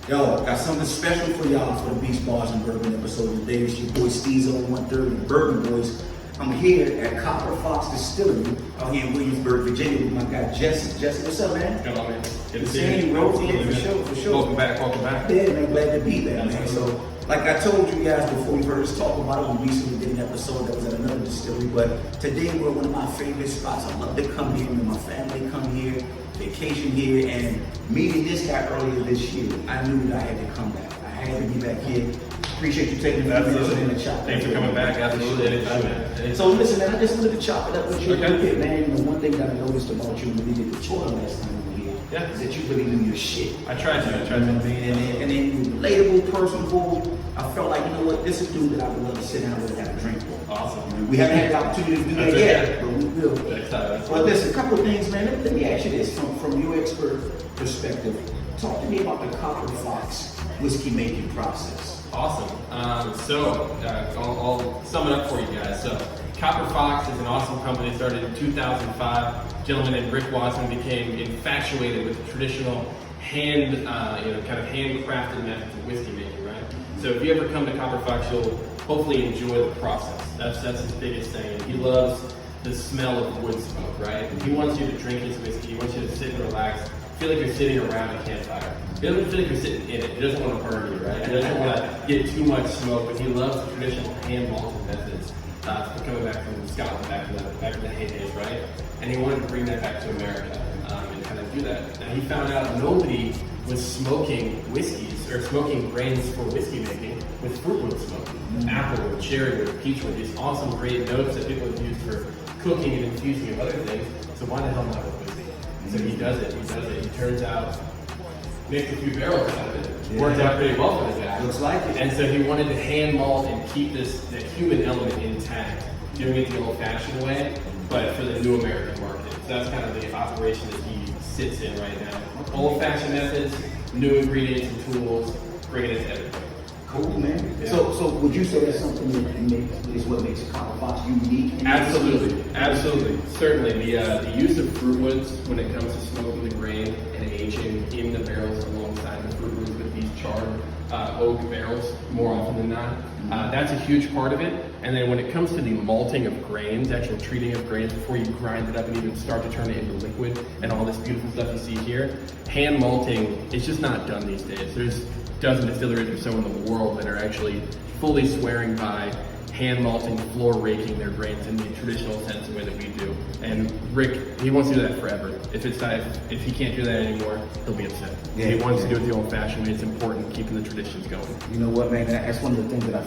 Yo, got something special for y'all for the Beach Bars and Bourbon episode today. It's your boy Steez on 130, the Bourbon Boys. I'm here at Fox Distillery out here in Williamsburg, Virginia with my guy Jesse. Jesse, what's up, man? Come on, man. Good to see you, bro. Yeah, for sure. Welcome back. Yeah, man, glad to be there, man. So, like I told you guys before, you heard us talk about it. We recently did an episode that was at another distillery, but today we're at one of my favorite spots. I love to come here when my family come here, vacation here, and meeting this guy earlier this year, I knew that I had to come back. I had to be back here. Appreciate you taking the minutes in the chop. Thanks for coming back. Absolutely. So listen, man, I just wanted to chop it up with you. Okay. Man, you know, one thing that I noticed about you when we did the tour last time we were here is that you really knew your shit. I tried to. And then you're a relatable, personable. I felt like, you know what, this is a dude that I would love to sit down with and have a drink with. Awesome. We haven't had the opportunity to do that yet, but we will. Well, listen, a couple of things, man. Let me ask you this from your expert perspective. Talk to me about the Copper Fox whiskey making process. Awesome. I'll sum it up for you guys. So, Copper Fox is an awesome company. It started in 2005. A gentleman named Rick Watson became infatuated with the traditional handcrafted methods of whiskey making, right? So if you ever come to Copper Fox, you'll hopefully enjoy the process. That's his biggest thing. He loves the smell of wood smoke, right? He wants you to drink his whiskey. He wants you to sit and relax. Feel like you're sitting around a campfire. He doesn't feel like you're sitting in it. He doesn't want to burn you, right? He doesn't want to get too much smoke, but he loves the traditional hand malted methods. Coming back from Scotland back in the heydays, right? And he wanted to bring that back to America and kind of do that. Now he found out nobody was smoking whiskeys or smoking grains for whiskey making with fruit wood smoke. Apple wood, cherry wood, peach wood, these awesome great notes that people have used for cooking and infusing of other things. So why the hell not with whiskey? So he does it. He turns out, makes a few barrels out of it. Yeah. Worked out pretty well for the guy. Looks like it. And so he wanted to hand malt and keep the human element intact, doing it the old-fashioned way, but for the new American market. So that's kind of the operation that he sits in right now. Old-fashioned methods, new ingredients and tools, bringing it to everybody. Cool, man. Yeah. So would you say that's something that is what makes a Copper Fox unique? Absolutely. Certainly, the use of fruit woods when it comes to smoking the grain and aging in the barrels alongside the fruit woods with these charred oak barrels more often than not. That's a huge part of it. And then when it comes to the malting of grains, actual treating of grains before you grind it up and even start to turn it into liquid and all this beautiful stuff you see here, hand malting is just not done these days. There's dozen distilleries or so in the world that are actually fully swearing by hand malting, floor raking their grains in the traditional sense the way that we do. And Rick, he wants to do that forever. If he can't do that anymore, he'll be upset. Yeah, he wants to do it the old-fashioned way. It's important keeping the traditions going. You know what, man? That's one of the things that I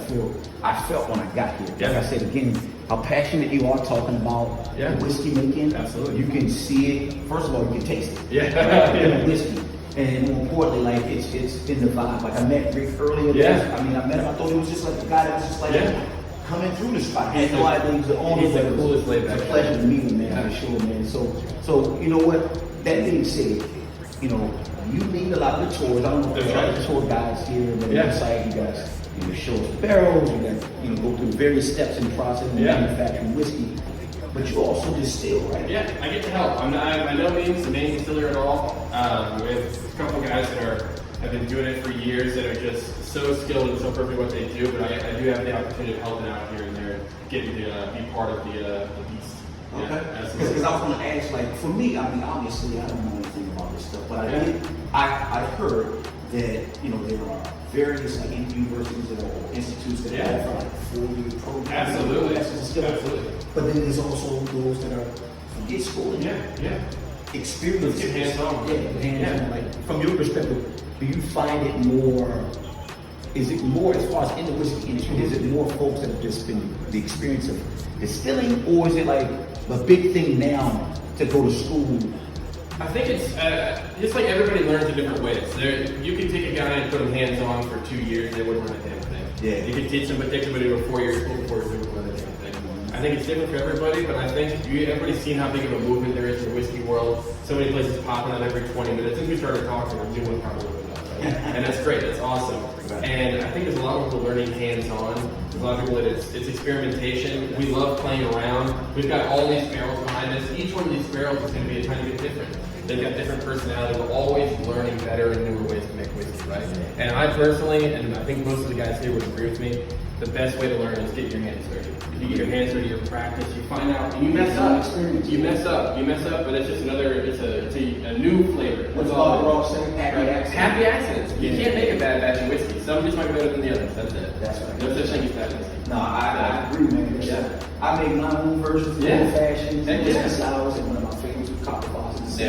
felt when I got here. Yeah. Like I said again, how passionate you are talking about the whiskey making. Absolutely. You can see it. First of all, you can taste it. Yeah. Whiskey. And more importantly, like it's in the vibe. Like I met Rick earlier. Yeah. I met him. I thought he was just like the guy that was just like coming through the spot. I had no idea he was the owner. He's the coolest laid back. It's a pleasure to meet him, man. For sure, man. So you know what? That being said, you know, you lead a lot of the tours. I don't know if there's other tour guides here, but on the site, you guys, show us the barrels. You guys, go through various steps in the process of manufacturing whiskey. But you also distill, right? Yeah, I get to help. I'm by no means the main distiller at all. We have a couple guys that have been doing it for years that are just so skilled and so perfect what they do. But I do have the opportunity of helping out here and there, getting to be part of the beast. Okay. Because I was going to ask, like, for me, I mean, obviously, I don't know anything about this stuff, but I heard that there are various like universities or institutes that offer like 4-year programs. Absolutely. But then there's also those that are forget school and experience. Get hands-on. Hands-on. Like from your perspective, do you find it more? Is it more as far as in the whiskey industry? Is it more folks that have just been the experience of distilling, or is it like a big thing now to go to school? I think it's just like everybody learns in different ways. You can take a guy and put him hands-on for 2 years, they wouldn't learn a damn thing. Yeah. You can take somebody to a 4-year school before they would learn a damn thing. I think it's different for everybody, but I think everybody's seen how big of a movement there is in the whiskey world. So many places popping up every 20 minutes. Since we started talking, we're doing probably right? And that's great, that's awesome. And I think there's a lot of people learning hands-on. There's a lot of people that it's experimentation. We love playing around. We've got all these barrels behind us. Each one of these barrels is going to be a tiny bit different. They've got different personality. We're always learning better and newer ways to make whiskey, right? personally, and I think most of the guys here would agree with me, the best way to learn is get your hands dirty. If you get your hands dirty, you practice, you find out, and you mess up. You mess up, but it's just another, it's a new flavor. What's Bob Ross saying? Happy accidents. Happy accidents. You can't make a bad batch of whiskey. Some just might be better than the others. That's it. That's right. No such thing as bad whiskey. No, I agree, man. Yeah. I make my own versions, Yeah. old fashions, Heck yeah. whiskey sours, and one of my favorites is copper foxes.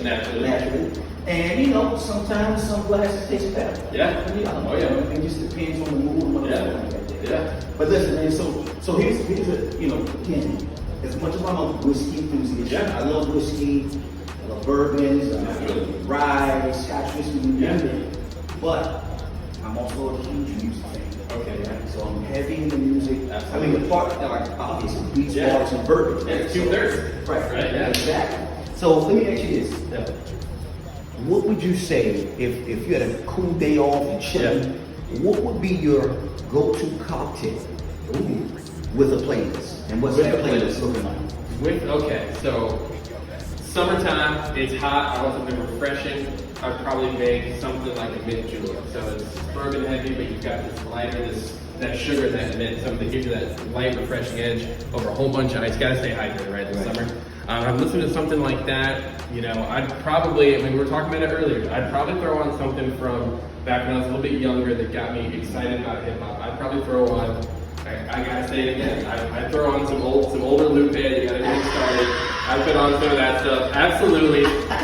Naturally. And you know, sometimes some glasses taste better. Yeah. You know, Oh, yeah. It just depends on the mood and what Yeah. I'm feeling like that. Yeah. But listen, man. So here's a, you know, again, as much as I'm a whiskey enthusiast, Yeah. I love whiskey. I love bourbons. I love rye, Scotch whiskey. Yeah. But I'm also a huge music fan. Okay. Right? So I'm heavy in the music. Absolutely. I mean, the part, like, obviously, beats, Yeah. bars, and bourbon. It's So- 2/3. Right. Right, yeah. Exactly. So let me ask you this. Yeah. What would you say if you had a cool day off and chilling? What would be your go-to cocktail with a playlist? And what's With that a playlist playlist. looking like? Okay, so summertime, it's hot, I want something refreshing. I'd probably make something like a mint julep. So it's bourbon heavy, but you've got this lighter, that sugar, that mint, something that gives you that light, refreshing edge over a whole bunch of ice. Gotta stay hydrated, right, this summer. I'm listening to something like that. You know, I'd probably, I mean, we were talking about it earlier, I'd probably throw on something from back when I was a little bit younger that got me excited about hip hop. I'd probably throw on, I gotta say it again, I'd throw on some older Lupe, you gotta get me started. I put on some of that stuff, absolutely.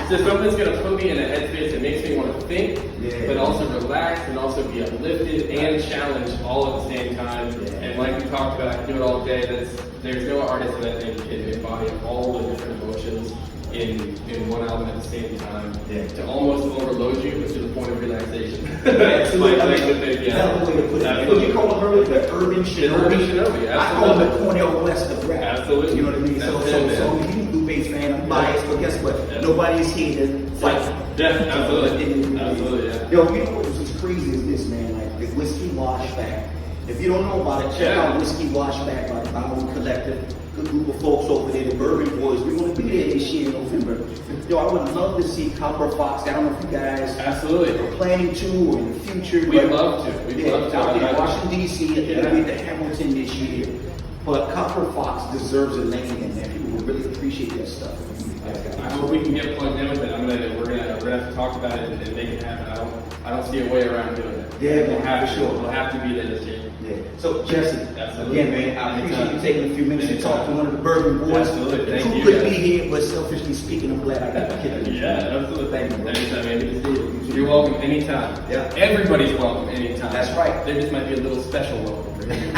Just something that's gonna put me in a headspace that makes me want to think, but also relax and also be uplifted and challenged all at the same time. And like we talked about, I can do it all day. There's no artist that can embody all the different emotions in one album at the same time to almost overload you, but to the point of relaxation. That's my thing. That's the way to put it. What you call it the urban shinobi. I call it the Cornell West of rap. Absolutely. You know what I mean? So he's a Lupe fan, I'm biased, but guess what? Nobody's here to fight. Yeah, absolutely. Absolutely, yeah. Yo, you know what was crazy is this, man? Like the Whiskey Washback. If you don't know about it, check out Whiskey Washback by the Bourbon Collective. Good group of folks over there, the Bourbon Boyz. We're going to be there this year in November. Yo, I would love to see Copper Fox. I don't know if you guys are planning to or in the future. We'd love to. We'd love to. Out there in Washington, D.C. I think it'll be at the Hamilton this year. But Copper Fox deserves a name in there. People would really appreciate that stuff. I hope we can get plugged in with it. We're gonna have to talk about it and make it happen. I don't see a way around doing it. Yeah, we'll have for to. sure. We'll have to be there this year. Yeah. So Jesse, Absolutely. again, man, I appreciate you taking a few minutes to talk to one of the Bourbon Boys. Absolutely. Thank Who you, could guys. be here, but selfishly speaking, I'm glad I got to kick it. Yeah, absolutely. Thank you, bro. Anytime, man. Good to see you. You're welcome anytime. Yeah. Everybody's welcome anytime. That's right. There just might be a little special welcome for you.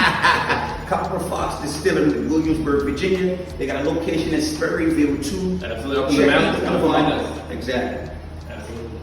Copper Fox Distillery in Williamsburg, Virginia. They got a location in Sperryville too. Absolutely. Up in the mountains. Come find us. Exactly. Absolutely.